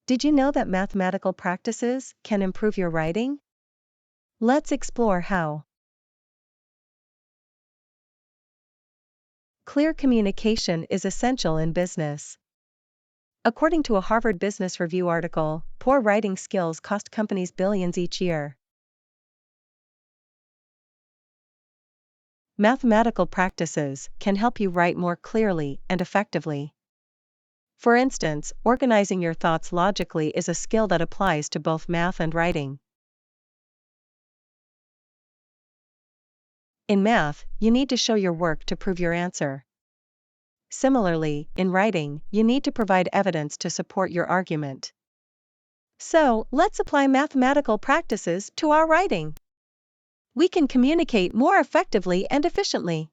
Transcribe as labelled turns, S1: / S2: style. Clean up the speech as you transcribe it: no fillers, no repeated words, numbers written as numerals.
S1: Did you know that mathematical practices can improve your writing? Let's explore how. Clear communication is essential in business. According to a Harvard Business Review article, poor writing skills cost companies billions each year. Mathematical practices can help you write more clearly and effectively. For instance, organizing your thoughts logically is a skill that applies to both math and writing. In math, you need to show your work to prove your answer. Similarly, in writing, you need to provide evidence to support your argument. So, let's apply mathematical practices to our writing. We can communicate more effectively and efficiently.